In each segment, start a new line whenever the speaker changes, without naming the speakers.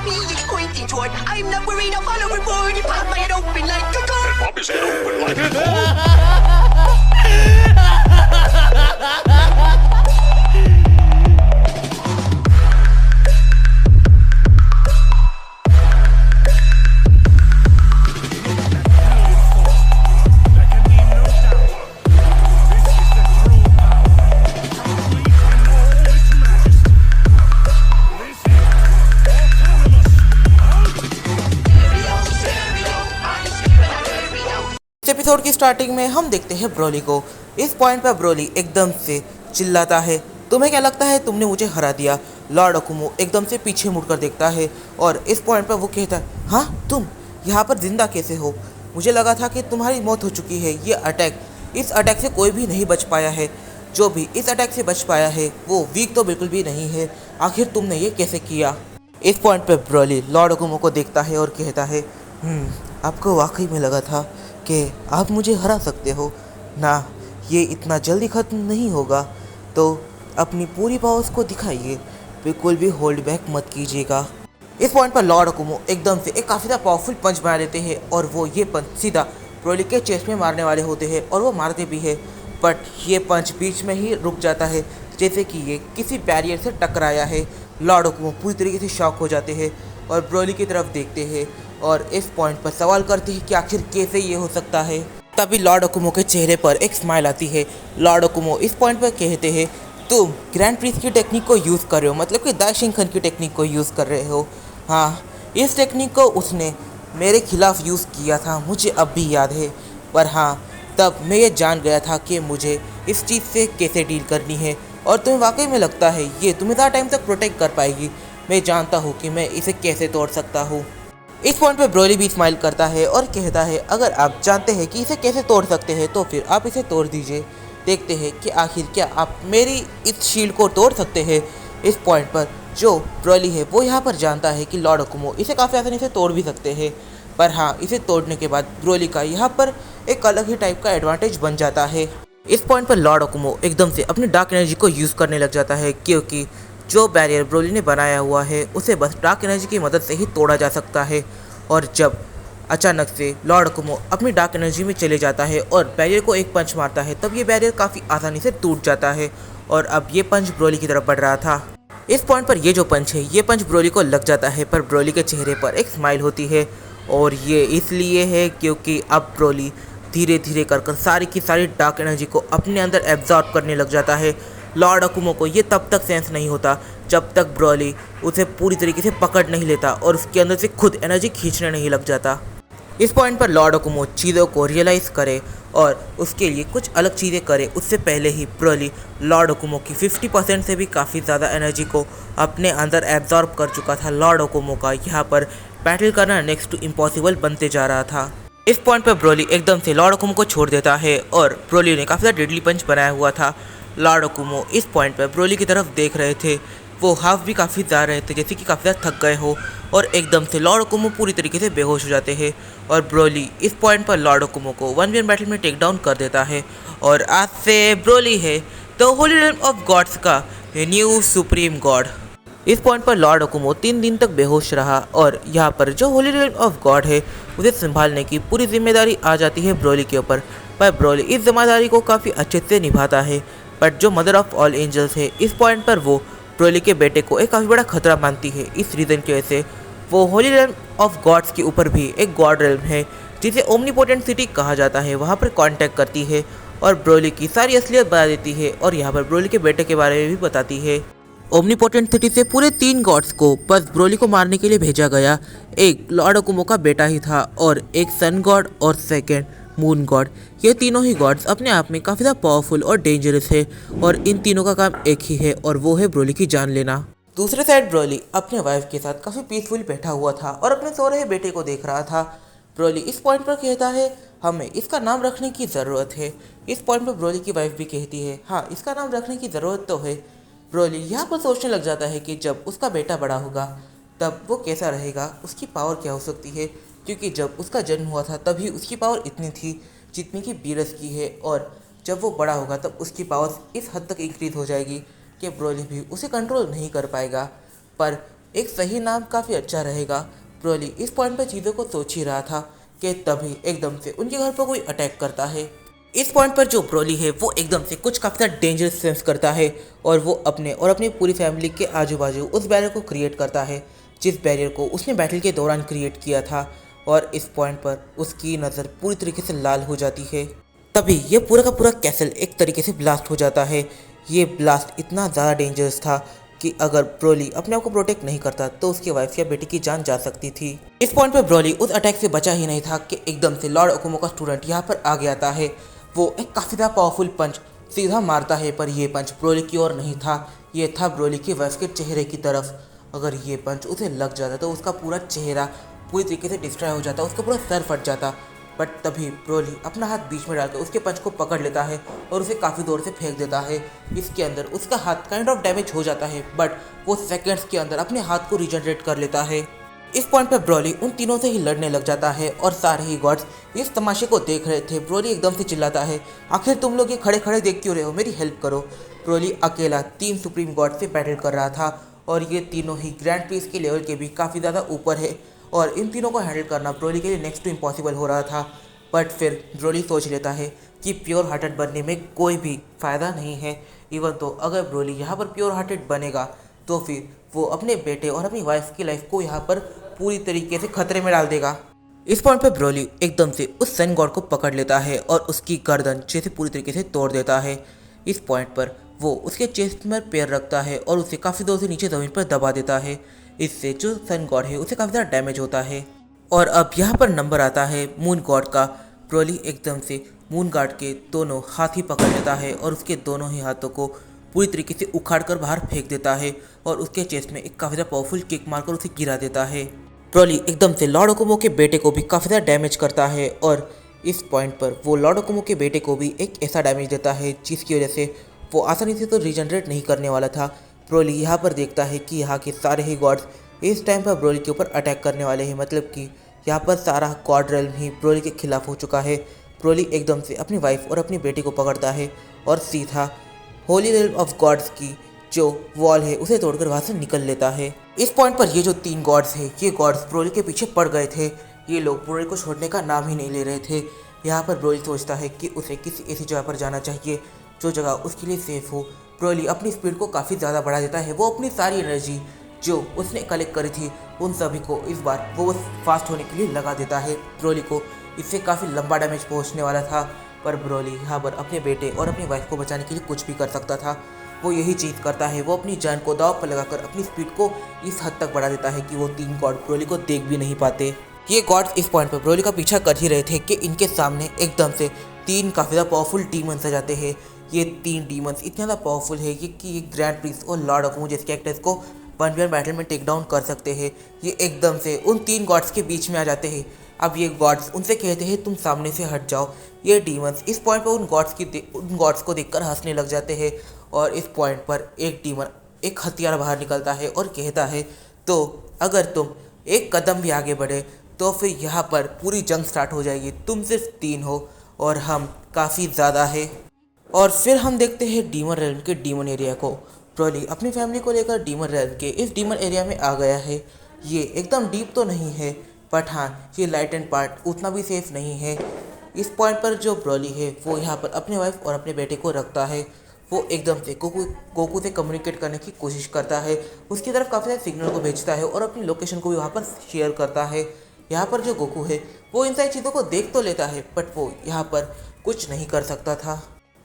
me is pointing toward. I'm not worried, I'll follow reward. You pop my head open like a gun.
And pop his head open like a gun.
इस episode की starting में हम देखते हैं Broly को। इस point पर Broly एकदम से चिल्लाता है, तुम्हें क्या लगता है तुमने मुझे हरा दिया। लॉर्ड अकुमो एकदम से पीछे मुड़कर देखता है और इस पॉइंट पर वो कहता है, हाँ तुम यहाँ पर जिंदा कैसे हो? मुझे लगा था कि तुम्हारी मौत हो चुकी है। इस अटैक से कोई भी नहीं बच पाया है। जो भी इस अटैक से बच पाया है वो वीक तो बिल्कुल भी नहीं है। आखिर तुमने ये कैसे किया? इस पॉइंट पर ब्रोली लॉर्ड अकुमो को देखता है और कहता है, आपको वाकई में लगा था कि आप मुझे हरा सकते हो ना, ये इतना जल्दी ख़त्म नहीं होगा, तो अपनी पूरी पावर्स को दिखाइए, बिल्कुल भी होल्ड बैक मत कीजिएगा। इस पॉइंट पर लॉर्ड अकुमो एकदम से एक काफ़ी ज़्यादा पावरफुल पंच बना लेते हैं और वो ये पंच सीधा ब्रोली के चेस्ट में मारने वाले होते हैं और वो मारते भी है, बट ये पंच बीच में ही रुक जाता है, जैसे कि ये किसी बैरियर से टकराया है। लॉर्ड अकुमो पूरी तरीके से शॉक हो जाते हैं और ब्रोली की तरफ देखते हैं और इस पॉइंट पर सवाल करते हैं कि आखिर कैसे ये हो सकता है। तभी लॉर्ड अकुमो के चेहरे पर एक स्माइल आती है। लॉर्ड अकुमो इस पॉइंट पर कहते हैं, तुम ग्रैंड प्रिंस की टेक्निक को यूज़ कर रहे हो, मतलब कि दाशिंगखन की टेक्निक को यूज़ कर रहे हो। हाँ, इस टेक्निक को उसने मेरे खिलाफ यूज़ किया था, मुझे अब भी याद है। पर हाँ, तब मैं ये जान गया था कि मुझे इस चीज़ से कैसे डील करनी है और तुम्हें वाकई में लगता है ये तुम्हें ज़्यादा टाइम तक प्रोटेक्ट कर पाएगी। मैं जानता हूँ कि मैं इसे कैसे तोड़ सकता हूँ। इस पॉइंट पे ब्रोली भी स्माइल करता है और कहता है, अगर आप जानते हैं कि इसे कैसे तोड़ सकते हैं तो फिर आप इसे तोड़ दीजिए, देखते हैं कि आखिर क्या आप मेरी इस शील्ड को तोड़ सकते हैं। इस पॉइंट पर जो ब्रोली है वो यहाँ पर जानता है कि लॉर्ड अकुमो इसे काफ़ी आसानी से तोड़ भी सकते हैं, पर हाँ, इसे तोड़ने के बाद ब्रोली का यहाँ पर एक अलग ही टाइप का एडवांटेज बन जाता है। इस पॉइंट पर लॉर्ड अकुमो एकदम से अपनी डार्क एनर्जी को यूज़ करने लग जाता है, क्योंकि जो बैरियर ब्रोली ने बनाया हुआ है उसे बस डार्क एनर्जी की मदद से ही तोड़ा जा सकता है। और जब अचानक से लॉर्ड अकुमो अपनी डार्क एनर्जी में चले जाता है और बैरियर को एक पंच मारता है, तब ये बैरियर काफ़ी आसानी से टूट जाता है और अब ये पंच ब्रोली की तरफ बढ़ रहा था। इस पॉइंट पर ये जो पंच है ये पंच ब्रोली को लग जाता है, पर ब्रोली के चेहरे पर एक स्माइल होती है और ये इसलिए है क्योंकि अब ब्रोली धीरे धीरे कर सारी की सारी डार्क एनर्जी को अपने अंदर एब्जॉर्ब करने लग जाता है। लॉर्ड अकुमो को ये तब तक सेंस नहीं होता जब तक ब्रोली उसे पूरी तरीके से पकड़ नहीं लेता और उसके अंदर से खुद एनर्जी खींचने नहीं लग जाता। इस पॉइंट पर लॉर्ड अकुमो चीज़ों को रियलाइज़ करे और उसके लिए कुछ अलग चीज़ें करे, उससे पहले ही ब्रोली लॉर्ड अकुमो की 50% से भी काफ़ी ज़्यादा एनर्जी को अपने अंदर एब्जॉर्ब कर चुका था। लॉर्ड अकुमो का यहाँ पर बैटल करना नेक्स्ट टू इम्पॉसिबल बनते जा रहा था। इस पॉइंट पर ब्रोली एकदम से लॉर्ड अकुमो को छोड़ देता है और ब्रोली ने काफ़ी ज़्यादा डेडली पंच बनाया हुआ था। लॉर्ड अकुमो इस पॉइंट पर ब्रोली की तरफ देख रहे थे, वो हाफ भी काफ़ी जा रहे थे, जैसे कि काफ़ी ज़्यादा थक गए हो, और एकदम से लॉर्ड अकुमो पूरी तरीके से बेहोश हो जाते हैं और ब्रोली इस पॉइंट पर लॉर्ड अकुमो को 1v1 बैटल में टेक डाउन कर देता है और आज से ब्रोली है तो होली रेल्म ऑफ गॉड्स का न्यू सुप्रीम गॉड। इस पॉइंट पर लॉर्ड अकुमो 3 दिन तक बेहोश रहा और यहाँ पर जो होली रेल्म ऑफ गॉड है उसे संभालने की पूरी जिम्मेदारी आ जाती है ब्रोली के ऊपर, पर ब्रोली इस जिम्मेदारी को काफ़ी अच्छे से निभाता है। बट जो मदर ऑफ ऑल एंजल्स है इस पॉइंट पर वो ब्रोली के बेटे को एक काफ़ी बड़ा खतरा मानती है। इस रीज़न की वजह से वो होली रेल्म ऑफ गॉड्स के ऊपर भी एक गॉड रेल्म है जिसे ओमनीपोटेंट सिटी कहा जाता है, वहाँ पर कांटेक्ट करती है और ब्रोली की सारी असलियत बता देती है और यहाँ पर ब्रोली के बेटे के बारे में भी बताती है। ओमनीपोटेंट सिटी से पूरे 3 गॉड्स को बस ब्रोली को मारने के लिए भेजा गया। एक लॉर्ड अकुमो का बेटा ही था और एक सन गॉड और सेकेंड मून गॉड। ये तीनों ही गॉड्स अपने आप में काफ़ी ज़्यादा पावरफुल और डेंजरस है और इन तीनों का काम एक ही है और वो है ब्रोली की जान लेना। दूसरे साइड ब्रोली अपने वाइफ के साथ काफ़ी पीसफुल बैठा हुआ था और अपने सो रहे बेटे को देख रहा था। ब्रोली इस पॉइंट पर कहता है, हमें इसका नाम रखने की ज़रूरत है। इस पॉइंट पर ब्रोली की वाइफ भी कहती है, हाँ इसका नाम रखने की ज़रूरत तो है। ब्रोली यहाँ पर सोचने लग जाता है कि जब उसका बेटा बड़ा होगा तब वो कैसा रहेगा, उसकी पावर क्या हो सकती है, क्योंकि जब उसका जन्म हुआ था तभी उसकी पावर इतनी थी जितनी कि बीरस की है और जब वो बड़ा होगा तब उसकी पावर इस हद तक इंक्रीज हो जाएगी कि ब्रोली भी उसे कंट्रोल नहीं कर पाएगा। पर एक सही नाम काफ़ी अच्छा रहेगा। ब्रोली इस पॉइंट पर चीज़ों को सोच ही रहा था कि तभी एकदम से उनके घर पर कोई अटैक करता है। इस पॉइंट पर जो ब्रोली है वो एकदम से कुछ काफ़ी ज़्यादा डेंजरस सेंस करता है और वो अपने और अपनी पूरी फैमिली के आजू बाजू उस बैरियर को क्रिएट करता है जिस बैरियर को उसने बैटल के दौरान क्रिएट किया था। और इस पॉइंट पर उसकी नज़र पूरी तरीके से लाल हो जाती है। तभी ये पूरा का पूरा कैसल एक तरीके से ब्लास्ट हो जाता है। ये ब्लास्ट इतना ज़्यादा डेंजरस था कि अगर ब्रोली अपने आप को प्रोटेक्ट नहीं करता तो उसकी वाइफ या बेटी की जान जा सकती थी। इस पॉइंट पर ब्रोली उस अटैक से बचा ही नहीं था कि एकदम से लॉर्ड अकुमो का स्टूडेंट यहाँ पर आ गया है। वो एक काफ़ी ज़्यादा पावरफुल पंच सीधा मारता है, पर ये पंच ब्रोली की ओर नहीं था, ये था ब्रोली की वाइफ के चेहरे की तरफ। अगर ये पंच उसे लग जाता तो उसका पूरा चेहरा पूरी तरीके से डिस्ट्रॉय हो जाता, उसका पूरा सर फट जाता। बट तभी ब्रोली अपना हाथ बीच में डालकर उसके पंच को पकड़ लेता है और उसे काफ़ी दूर से फेंक देता है। इसके अंदर उसका हाथ काइंड ऑफ डैमेज हो जाता है, बट वो सेकंड्स के अंदर अपने हाथ को रिजनरेट कर लेता है। इस पॉइंट पर ब्रोली उन तीनों से ही लड़ने लग जाता है और सारे ही गॉड्स इस तमाशे को देख रहे थे। ब्रोली एकदम से चिल्लाता है, आखिर तुम लोग ये खड़े खड़े देख क्यों रहे हो, मेरी हेल्प करो। ब्रोली अकेला 3 सुप्रीम गॉड से बैटल कर रहा था और ये तीनों ही ग्रैंड प्रीस्ट के लेवल के भी काफ़ी ज़्यादा ऊपर है और इन तीनों को हैंडल करना ब्रोली के लिए नेक्स्ट टू इम्पॉसिबल हो रहा था। बट फिर ब्रोली सोच लेता है कि प्योर हार्टेड बनने में कोई भी फ़ायदा नहीं है। इवन तो अगर ब्रोली यहाँ पर प्योर हार्टेड बनेगा तो फिर वो अपने बेटे और अपनी वाइफ की लाइफ को यहाँ पर पूरी तरीके से खतरे में डाल देगा। इस पॉइंट पर ब्रोली एकदम से उस सन गॉड को पकड़ लेता है और उसकी गर्दन जैसे पूरी तरीके से तोड़ देता है। इस पॉइंट पर वो उसके चेस्ट में पैर रखता है और उसे काफ़ी दूर से नीचे ज़मीन पर दबा देता है। इससे जो सन गॉड है उसे काफ़ी ज़्यादा डैमेज होता है। और अब यहाँ पर नंबर आता है मून गॉड का। ब्रोली एकदम से मून गॉड के दोनों हाथ ही पकड़ लेता है और उसके दोनों ही हाथों को पूरी तरीके से उखाड़ कर बाहर फेंक देता है और उसके चेस्ट में एक काफ़ी ज़्यादा पावरफुल किक मारकर उसे गिरा देता है। ब्रोली एकदम से लॉर्ड अकुमो के बेटे को भी काफ़ी ज़्यादा डैमेज करता है और इस पॉइंट पर वो लॉर्ड अकुमो के बेटे को भी एक ऐसा डैमेज देता है जिसकी वजह से वो आसानी से तो रीजनरेट नहीं करने वाला था। ब्रोली यहाँ पर देखता है कि यहाँ के सारे ही गॉड्स इस टाइम पर ब्रोली के ऊपर अटैक करने वाले हैं, मतलब कि यहाँ पर सारा गॉड रेल्म ही ब्रोली के खिलाफ हो चुका है। ब्रोली एकदम से अपनी वाइफ और अपनी बेटी को पकड़ता है और सीधा होली रेल्म ऑफ गॉड्स की जो वॉल है उसे तोड़कर वहाँ से निकल लेता है। इस पॉइंट पर ये जो 3 गॉड्स हैं ये गॉड्स ब्रोली के पीछे पड़ गए थे। ये लोग ब्रोली को छोड़ने का नाम ही नहीं ले रहे थे। यहाँ पर ब्रोली सोचता है कि उसे किसी ऐसी जगह पर जाना चाहिए जो जगह उसके लिए सेफ हो। ब्रोली अपनी स्पीड को काफ़ी ज़्यादा बढ़ा देता है। वो अपनी सारी एनर्जी जो उसने कलेक्ट करी थी उन सभी को इस बार वो फास्ट होने के लिए लगा देता है। ब्रोली को इससे काफ़ी लंबा डैमेज पहुंचने वाला था, पर ब्रोली यहाँ पर अपने बेटे और अपनी वाइफ को बचाने के लिए कुछ भी कर सकता था। वो यही चीज़ करता है, वो अपनी जान को दांव पर लगाकर अपनी स्पीड को इस हद तक बढ़ा देता है कि वो 3 गॉड ब्रोली को देख भी नहीं पाते। ये गॉड्स इस पॉइंट पर ब्रोली का पीछा कर ही रहे थे कि इनके सामने एकदम से 3 काफ़ी ज़्यादा पावरफुल डीमंस आ जाते हैं। ये 3 डीमंस इतने ज़्यादा पावरफुल है कि ये ग्रैंड प्रीस्ट और लॉर्ड अकुमो जैसे कैरेक्टर्स को 1v1 बैटल में टेक डाउन कर सकते हैं। ये एकदम से उन 3 गॉड्स के बीच में आ जाते हैं। अब ये गॉड्स उनसे कहते हैं तुम सामने से हट जाओ। ये डीमंस इस पॉइंट पर उन गॉड्स को देखकर हंसने लग जाते हैं और इस पॉइंट पर एक डीमन एक हथियार बाहर निकलता है और कहता है तो अगर तुम एक कदम भी आगे बढ़े तो फिर यहाँ पर पूरी जंग स्टार्ट हो जाएगी। तुम सिर्फ 3 हो और हम काफ़ी ज़्यादा है। और फिर हम देखते हैं डीमन रेल्म के डीमन एरिया को। ब्रोली अपनी फैमिली को लेकर डीमन रेल्म के इस डीमन एरिया में आ गया है। ये एकदम डीप तो नहीं है, बट हाँ ये लाइट एंड पार्ट उतना भी सेफ नहीं है। इस पॉइंट पर जो ब्रोली है वो यहाँ पर अपने वाइफ और अपने बेटे को रखता है। वो एकदम से गोकू से कम्युनिकेट करने की कोशिश करता है, उसकी तरफ काफ़ी सारे सिग्नल को भेजता है और अपनी लोकेशन को भी वहाँ पर शेयर करता है। यहाँ पर जो गोकू है वो इन सारी चीज़ों को देख तो लेता है, बट वो यहाँ पर कुछ नहीं कर सकता था।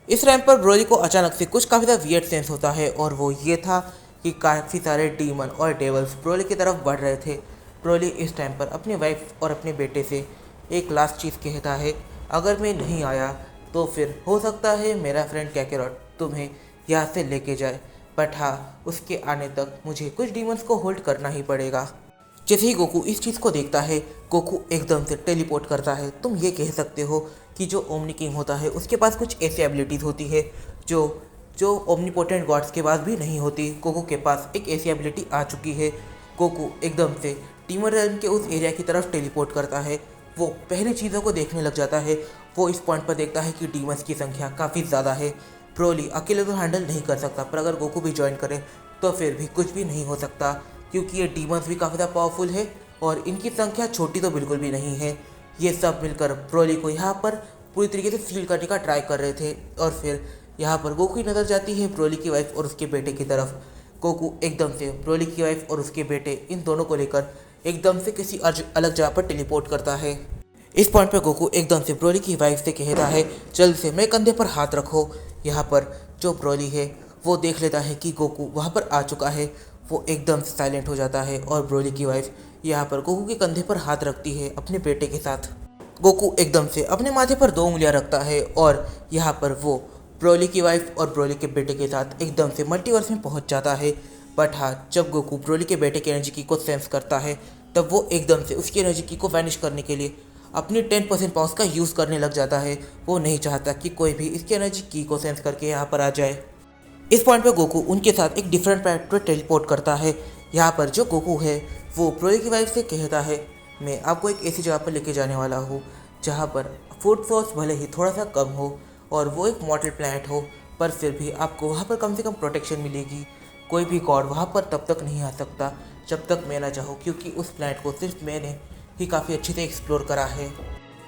इस रैंप पर ब्रोली को अचानक से कुछ काफ़ी ज़्यादा वियर्ड सेंस होता है और वो ये था कि काफ़ी सारे डीमन और डेवल्स ब्रोली की तरफ बढ़ रहे थे। ब्रोली इस टाइम पर अपने वाइफ और अपने बेटे से एक लास्ट चीज़ कहता है, अगर मैं नहीं आया तो फिर हो सकता है मेरा फ्रेंड कैकेरॉट तुम्हें यहाँ से लेके जाए, बट हाँ उसके आने तक मुझे कुछ डीमंस को होल्ड करना ही पड़ेगा। जैसे ही गोकू इस चीज़ को देखता है गोकू एकदम से टेलीपोर्ट करता है। तुम ये कह सकते हो कि जो ओमनी किंग होता है उसके पास कुछ ऐसी एबिलिटीज़ होती है जो ओमनीपोटेंट गॉड्स के पास भी नहीं होती। गोकू के पास एक ऐसी एबिलिटी आ चुकी है। गोकू एकदम से डीमन रेल्म के उस एरिया की तरफ टेलीपोर्ट करता है। वो पहली चीज़ों को देखने लग जाता है। वो इस पॉइंट पर देखता है कि डीमंस की संख्या काफ़ी ज़्यादा है। ब्रोली अकेले तो हैंडल नहीं कर सकता, पर अगर गोकू भी ज्वाइन करे तो फिर भी कुछ भी नहीं हो सकता। क्योंकि ये डीमंस भी काफ़ी ज़्यादा पावरफुल है और इनकी संख्या छोटी तो बिल्कुल भी नहीं है। ये सब मिलकर ब्रोली को यहाँ पर पूरी तरीके से सील करने का ट्राई कर रहे थे और फिर यहाँ पर गोकू की नज़र जाती है ब्रोली की वाइफ और उसके बेटे की तरफ। गोकू एकदम से ब्रोली की वाइफ और उसके बेटे इन दोनों को लेकर एकदम से किसी अलग जगह पर टेलीपोर्ट करता है। इस पॉइंट पर गोकू एकदम से ब्रोली की वाइफ से कहता है जल्द से मेरे कंधे पर हाथ रखो। यहाँ पर जो ब्रोली है वो देख लेता है कि गोकू वहाँ पर आ चुका है। वो एकदम से साइलेंट हो जाता है और ब्रोली की वाइफ यहाँ पर गोकू के कंधे पर हाथ रखती है अपने बेटे के साथ। गोकू एकदम से अपने माथे पर 2 उंगलियां रखता है और यहाँ पर वो ब्रोली की वाइफ और ब्रोली के बेटे के साथ एकदम से मल्टीवर्स में पहुँच जाता है। बट हाँ, जब गोकू ब्रोली के बेटे की एनर्जी की को सेंस करता है तब वो एकदम से उसकी एनर्जी की को वैनिश करने के लिए अपनी 10% पावर्स का यूज़ करने लग जाता है। वो नहीं चाहता कि कोई भी इसकी एनर्जी की को सेंस करके यहाँ पर आ जाए। इस पॉइंट पे गोकू उनके साथ एक डिफरेंट प्लैनेट पर टेलीपोर्ट करता है। यहाँ पर जो गोकू है वो ब्रोली की वाइफ से कहता है मैं आपको एक ऐसी जगह पर लेके जाने वाला हूँ जहाँ पर फूड सोर्स भले ही थोड़ा सा कम हो और वो एक मॉडल प्लैनेट हो, पर फिर भी आपको वहाँ पर कम से कम प्रोटेक्शन मिलेगी। कोई भी गॉड वहाँ पर तब तक नहीं आ सकता जब तक मैं ना चाहूँ, क्योंकि उस प्लैनेट को सिर्फ मैंने ही काफ़ी अच्छे से एक्सप्लोर करा है।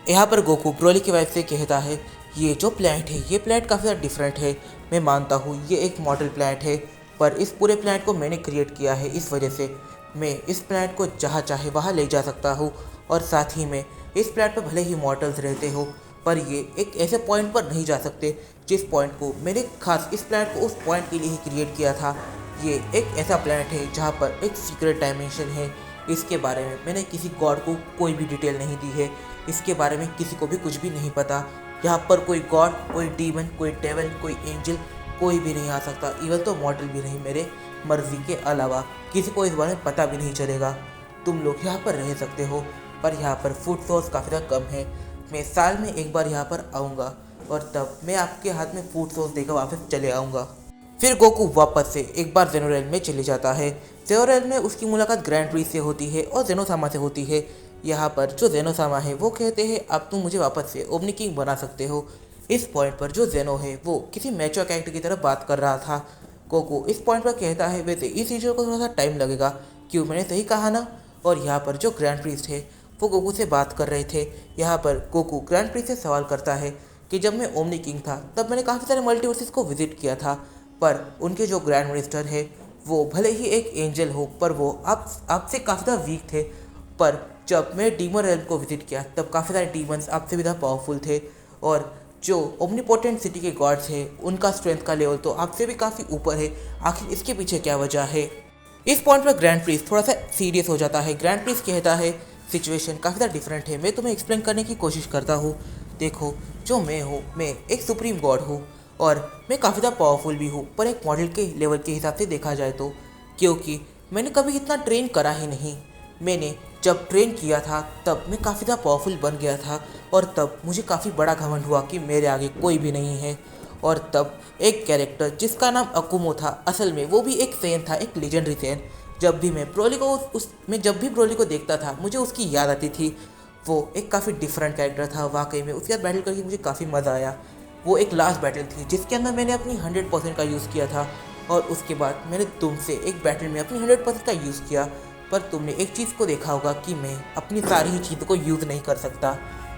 यहाँ पर गोकू ब्रोली की वाइफ से कहता है ये जो प्लैनेट है ये प्लैनेट काफ़ी ज़्यादा डिफरेंट है। मैं मानता हूँ ये एक मॉडल प्लैनेट है, पर इस पूरे प्लैनेट को मैंने क्रिएट किया है। इस वजह से मैं इस प्लैनेट को जहाँ चाहे वहाँ ले जा सकता हूँ और साथ ही में इस प्लैनेट पर भले ही मॉर्टल्स रहते हो पर ये एक ऐसे पॉइंट पर नहीं जा सकते जिस पॉइंट को मैंने खास इस प्लैनेट को उस पॉइंट के लिए ही क्रिएट किया था। ये एक ऐसा प्लैनेट है जहाँ पर एक सीक्रेट डायमेंशन है। इसके बारे में मैंने किसी गॉड को कोई भी डिटेल नहीं दी है। इसके बारे में किसी को भी कुछ भी नहीं पता। यहाँ पर कोई गॉड, कोई डीमन, कोई डेविल, कोई एंजल कोई भी नहीं आ सकता। इवन तो मॉडल भी नहीं, मेरे मर्जी के अलावा किसी को इस बारे में पता भी नहीं चलेगा। तुम लोग यहाँ पर रह सकते हो, पर यहाँ पर फूड सोर्स काफ़ी ज़्यादा कम है। मैं साल में एक बार यहाँ पर आऊँगा और तब मैं आपके हाथ में फूड सोर्स देकर वापस चले आऊँगा। फिर गोकू वापस से एक बार जेनो रेल्म में चले जाता है। जेनो रेल्म में उसकी मुलाकात ग्रैंड प्रीस्ट से होती है और जेनोसामा से होती है। यहाँ पर जो जेनोसामा है वो कहते हैं अब तुम मुझे वापस से ओमनी किंग बना सकते हो। इस पॉइंट पर जो जेनो है वो किसी मैच्योर कैरेक्टर की तरह बात कर रहा था। गोकू इस पॉइंट पर कहता है वैसे इस चीज़ों को थोड़ा सा टाइम लगेगा, क्यों मैंने सही कहा ना। और यहाँ पर जो ग्रैंड प्रीस्ट है वो गोकू से बात कर रहे थे। यहाँ पर गोकू ग्रैंड प्रीस्ट से सवाल करता है कि जब मैं ओमनी किंग था तब मैंने काफ़ी सारे मल्टीवर्सेस को विजिट किया था, पर उनके जो ग्रैंड मिनिस्टर है वो भले ही एक एंजल हो पर वो आपसे काफ़ी ज़्यादा वीक थे। पर जब मैं डीमन रेल्म को विजिट किया तब काफ़ी सारे डीमंस आपसे भी ज़्यादा पावरफुल थे और जो ओमनीपोटेंट सिटी के गॉड्स हैं उनका स्ट्रेंथ का लेवल तो आपसे भी काफ़ी ऊपर है। आखिर इसके पीछे क्या वजह है। इस पॉइंट पर ग्रैंड प्रीस्ट थोड़ा सा सीरियस हो जाता है। ग्रैंड प्रीस्ट कहता है सिचुएशन काफ़ी ज़्यादा डिफरेंट है, मैं तुम्हें एक्सप्लेन करने की कोशिश करता हूँ। देखो जो मैं हूँ, मैं एक सुप्रीम गॉड हूँ और मैं काफ़ी ज़्यादा पावरफुल भी हूँ, पर एक मॉडल के लेवल के हिसाब से देखा जाए तो, क्योंकि मैंने कभी इतना ट्रेन करा ही नहीं। मैंने जब ट्रेन किया था तब मैं काफ़ी ज़्यादा पावरफुल बन गया था और तब मुझे काफ़ी बड़ा घमंड हुआ कि मेरे आगे कोई भी नहीं है। और तब एक कैरेक्टर जिसका नाम अकुमो था, असल में वो भी एक सैन था, एक लेजेंडरी सैन। जब भी मैं ब्रोली को जब भी ब्रोली को देखता था मुझे उसकी याद आती थी। वो एक काफ़ी डिफरेंट कैरेक्टर था वाकई में। उसके साथ बैटल करके मुझे काफ़ी मज़ा आया। वो एक लास्ट बैटल थी जिसके अंदर मैंने अपनी 100% का यूज़ किया था और उसके बाद मैंने तुमसे एक बैटल में अपनी 100% का यूज़ किया। पर तुमने एक चीज़ को देखा होगा कि मैं अपनी सारी ही चीज़ों को यूज़ नहीं कर सकता।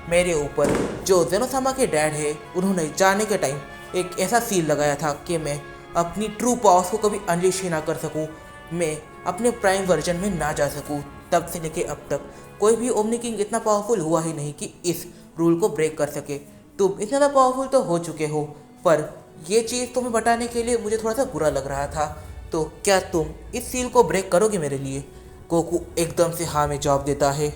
मेरे ऊपर जो जेनोसामा के डैड है उन्होंने जाने के टाइम एक ऐसा सील लगाया था कि मैं अपनी ट्रू पावर्स को कभी अनलीश ही ना कर सकूं, मैं अपने प्राइम वर्जन में ना जा सकूं। तब से लेके अब तक कोई भी ओमनी किंग इतना पावरफुल हुआ ही नहीं कि इस रूल को ब्रेक कर सके। तुम इतना ज़्यादा पावरफुल तो हो चुके हो, पर यह चीज़ तुम्हें बताने के लिए मुझे थोड़ा सा बुरा लग रहा था। तो क्या तुम इस सील को ब्रेक करोगे मेरे लिए। गोकू एकदम से हाँ में जवाब देता है।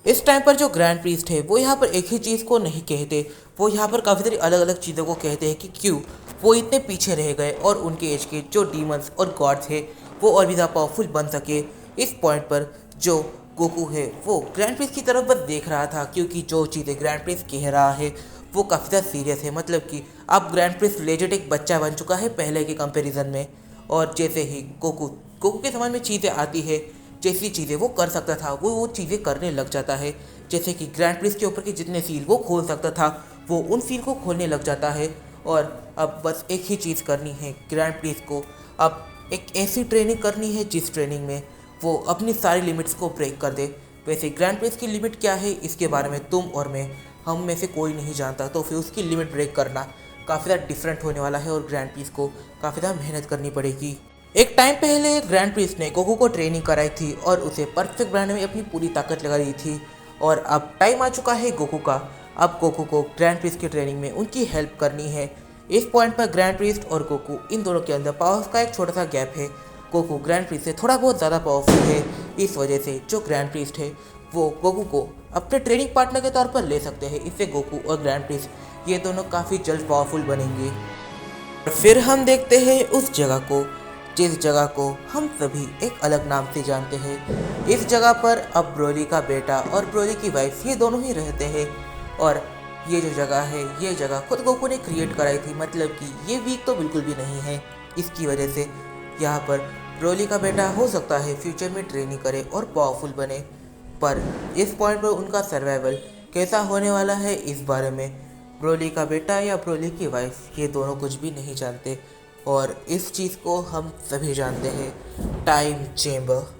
इस टाइम पर जो ग्रैंड प्रीस्ट है वो यहाँ पर एक ही चीज़ को नहीं कहते, वो यहाँ पर काफ़ी सारी अलग अलग चीज़ों को कहते हैं कि क्यों वो इतने पीछे रह गए और उनके एज के जो डीमंस और गॉड्स है वो और भी ज़्यादा पावरफुल बन सके। इस पॉइंट पर जो गोकू है वो ग्रैंड प्रीस्ट की तरफ बस देख रहा था, क्योंकि जो चीज़ें ग्रैंड प्रीस्ट कह रहा है वो काफ़ी ज़्यादा सीरियस है। मतलब कि अब ग्रैंड प्रीस्ट लेजेंड एक बच्चा बन चुका है पहले के कंपैरिजन में। और जैसे ही गोकू के समझ में चीज़ें आती है, जैसी चीज़ें वो कर सकता था वो चीज़ें करने लग जाता है। जैसे कि ग्रैंड प्रीस्ट के ऊपर के जितने सील वो खोल सकता था वो उन सील को खोलने लग जाता है। और अब बस एक ही चीज़ करनी है ग्रैंड प्रीस्ट को, अब एक ऐसी ट्रेनिंग करनी है जिस ट्रेनिंग में वो अपनी सारी लिमिट्स को ब्रेक कर दे। वैसे ग्रैंड प्रिंस की लिमिट क्या है इसके बारे में तुम और मैं, हम में से कोई नहीं जानता, तो फिर उसकी लिमिट ब्रेक करना काफ़ी ज़्यादा डिफरेंट होने वाला है और ग्रैंड प्रिंस को काफ़ी ज़्यादा मेहनत करनी पड़ेगी। एक टाइम पहले ग्रैंड प्रिंस ने गोकू को ट्रेनिंग कराई थी और उसे परफेक्ट बनाने में अपनी पूरी ताकत लगा दी थी, और अब टाइम आ चुका है गोकू का। अब गोकू को ग्रैंड प्रिंस की ट्रेनिंग में उनकी हेल्प करनी है। इस पॉइंट पर ग्रैंड प्रिंस और गोकू इन दोनों के अंदर पावर्स का एक छोटा सा गैप है। गोकू ग्रैंड प्रिंस से थोड़ा बहुत ज़्यादा पावरफुल है, इस वजह से जो ग्रैंड प्रिंस है वो गोकू को अपने ट्रेनिंग पार्टनर के तौर पर ले सकते हैं। इससे गोकू और ग्रैंड प्रिंस ये दोनों काफ़ी जल्द पावरफुल बनेंगे। फिर हम देखते हैं उस जगह को जिस जगह को हम सभी एक अलग नाम से जानते हैं। इस जगह पर अब ब्रोली का बेटा और ब्रोली की वाइफ ये दोनों ही रहते हैं, और ये जो जगह है ये जगह खुद गोकू ने क्रिएट कराई थी, मतलब कि ये वीक तो बिल्कुल भी नहीं है। इसकी वजह से यहाँ पर ब्रोली का बेटा हो सकता है फ्यूचर में ट्रेनिंग करे और पावरफुल बने, पर इस पॉइंट पर उनका सर्वाइवल कैसा होने वाला है इस बारे में ब्रोली का बेटा या ब्रोली की वाइफ ये दोनों कुछ भी नहीं जानते, और इस चीज़ को हम सभी जानते हैं, टाइम चेंबर।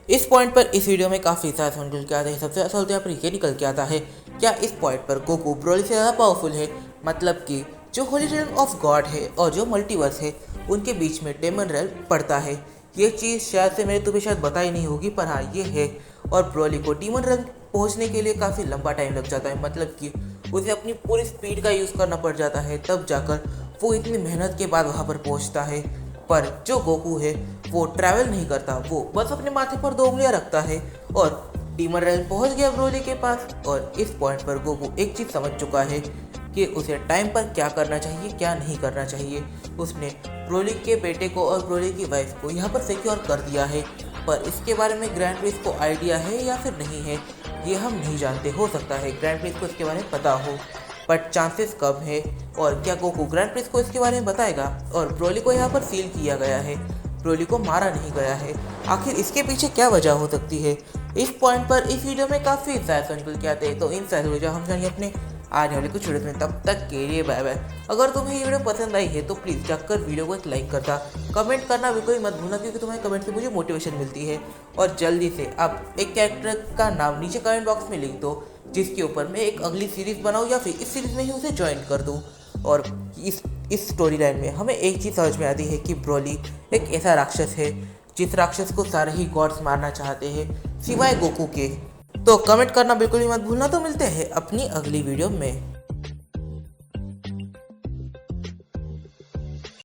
इस पॉइंट पर इस वीडियो में काफ़ी सारे सवाल निकल के आते हैं। सबसे ज़्यादा सवाल यहाँ पर ये निकल के आता है, क्या इस पॉइंट पर गोकू ब्रोली से ज़्यादा पावरफुल है? मतलब कि जो होली रेल्म ऑफ गॉड है और जो मल्टीवर्स है उनके बीच में डेमन रेल्म पड़ता है। ये चीज़ शायद से मैंने तुम्हें शायद बताई नहीं होगी, पर हाँ ये है। और ब्रोली को डीमन रेल्म पहुँचने के लिए काफ़ी लंबा टाइम लग जाता है, मतलब कि उसे अपनी पूरी स्पीड का यूज़ करना पड़ जाता है, तब जाकर वो इतनी मेहनत के बाद वहाँ पर पहुँचता है। पर जो गोकू है वो ट्रैवल नहीं करता, वो बस अपने माथे पर 2 उंगलियां रखता है और डीमन रेल्म पहुँच गया ब्रोली के पास। और इस पॉइंट पर गोकू एक चीज़ समझ चुका है कि उसे टाइम पर क्या करना चाहिए क्या नहीं करना चाहिए। उसने ब्रोली के बेटे को और ब्रोली की वाइफ को यहाँ पर सिक्योर कर दिया है, पर इसके बारे में ग्रैंड प्रिंस को आइडिया है या फिर नहीं है ये हम नहीं जानते। हो सकता है ग्रैंड प्रिंस को इसके बारे में पता हो, बट चांसेस कम है। और क्या गोकू ग्रैंड प्रिंस को इसके बारे में बताएगा? और ब्रोली को यहाँ पर सील किया गया है, ब्रोली को मारा नहीं गया है, आखिर इसके पीछे क्या वजह हो सकती है? इस पॉइंट पर इस वीडियो में काफ़ी सारे निकल के आते हैं, तो इन सारी वजह हम जानिए अपने आने वाले कुछ वीडियो में। तब तक के लिए बाय बाय। अगर तुम्हें ये वीडियो पसंद आई है तो प्लीज़ जाकर वीडियो को एक लाइक करता, कमेंट करना बिल्कुल मत भूलना, क्योंकि तुम्हारे कमेंट से मुझे मोटिवेशन मिलती है। और जल्दी से अब एक कैरेक्टर का नाम नीचे कमेंट बॉक्स में लिख दो जिसके ऊपर मैं एक अगली सीरीज़ बनाऊँ या फिर इस सीरीज़ में ही उसे ज्वाइन कर दूँ। और इस स्टोरी लाइन में हमें एक चीज़ समझ में आती है कि ब्रोली एक ऐसा राक्षस है जिस राक्षस को सारे ही गॉड्स मारना चाहते हैं सिवाय गोकू के। तो कमेंट करना बिल्कुल ही मत भूलना। तो मिलते हैं अपनी अगली वीडियो में।